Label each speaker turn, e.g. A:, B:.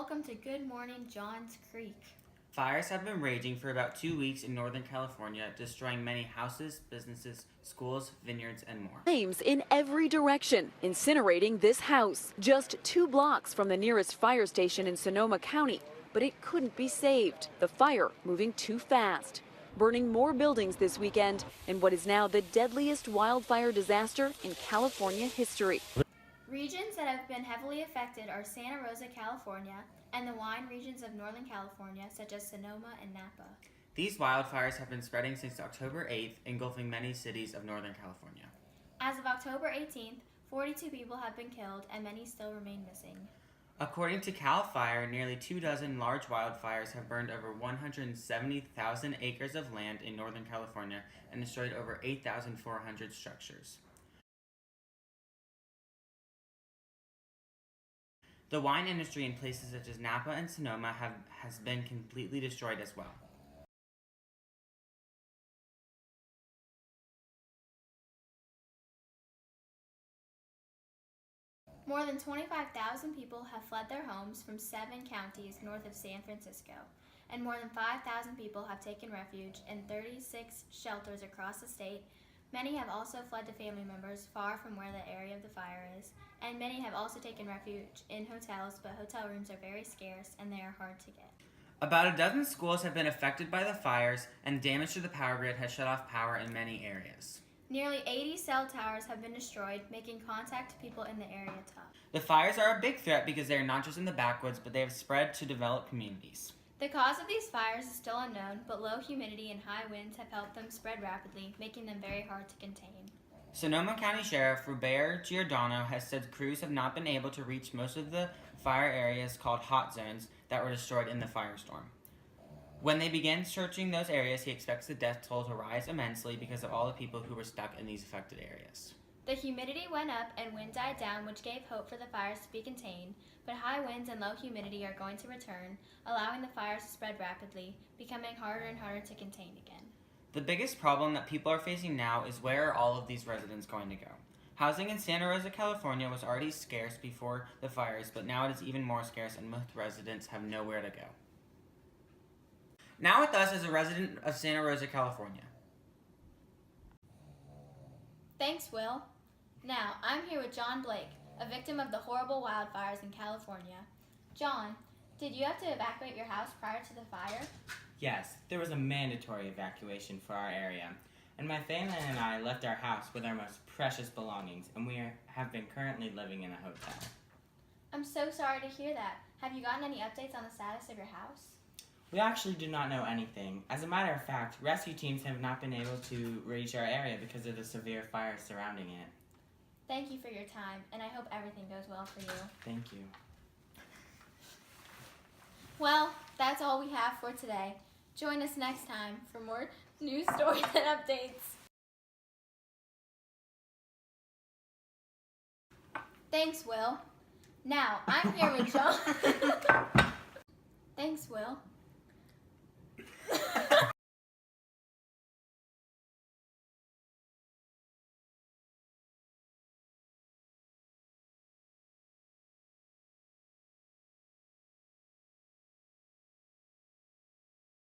A: welcome to Good Morning Johns Creek.
B: Fires have been raging for about 2 weeks in Northern California, destroying many houses, businesses, schools, vineyards, and more.
C: Flames in every direction, incinerating this house, just 2 blocks from the nearest fire station in Sonoma County. But it couldn't be saved. The fire moving too fast, burning more buildings this weekend in what is now the deadliest wildfire disaster in California history.
A: Regions that have been heavily affected are Santa Rosa, California, and the wine regions of Northern California, such as Sonoma and Napa.
B: These wildfires have been spreading since October 8th, engulfing many cities of Northern California.
A: As of October 18th, 42 people have been killed and many still remain missing.
B: According to CAL FIRE, nearly 24 large wildfires have burned over 170,000 acres of land in Northern California and destroyed over 8,400 structures. The wine industry in places such as Napa and Sonoma has been completely destroyed as well.
A: More than 25,000 people have fled their homes from 7 counties north of San Francisco, and more than 5,000 people have taken refuge in 36 shelters across the state. Many have also fled to family members far from where the area of the fire is, and many have also taken refuge in hotels, but hotel rooms are very scarce and they are hard to get.
B: About a dozen schools have been affected by the fires, and damage to the power grid has shut off power in many areas.
A: Nearly 80 cell towers have been destroyed, making contact to people in the area tough.
B: The fires are a big threat because they are not just in the backwoods, but they have spread to developed communities.
A: The cause of these fires is still unknown, but low humidity and high winds have helped them spread rapidly, making them very hard to contain.
B: Sonoma County Sheriff Robert Giordano has said crews have not been able to reach most of the fire areas called hot zones that were destroyed in the firestorm. When they begin searching those areas, he expects the death toll to rise immensely because of all the people who were stuck in these affected areas.
A: The humidity went up and wind died down, which gave hope for the fires to be contained, but high winds and low humidity are going to return, allowing the fires to spread rapidly, becoming harder and harder to contain again.
B: The biggest problem that people are facing now is where are all of these residents going to go? Housing in Santa Rosa, California was already scarce before the fires, but now it is even more scarce and most residents have nowhere to go. Now with us is a resident of Santa Rosa, California.
A: Thanks, Will. Now, I'm here with John Blake, a victim of the horrible wildfires in California. John, did you have to evacuate your house prior to the fire?
D: Yes, there was a mandatory evacuation for our area, and my family and I left our house with our most precious belongings, and we have been currently living in a hotel.
A: I'm so sorry to hear that. Have you gotten any updates on the status of your house?
D: We actually do not know anything. As a matter of fact, rescue teams have not been able to reach our area because of the severe fires surrounding it.
A: Thank you for your time, and I hope everything goes well for you.
D: Thank you.
A: Well, that's all we have for today. Join us next time for more news stories and updates. Thanks, Will. Now, I'm here with John. Thanks, Will.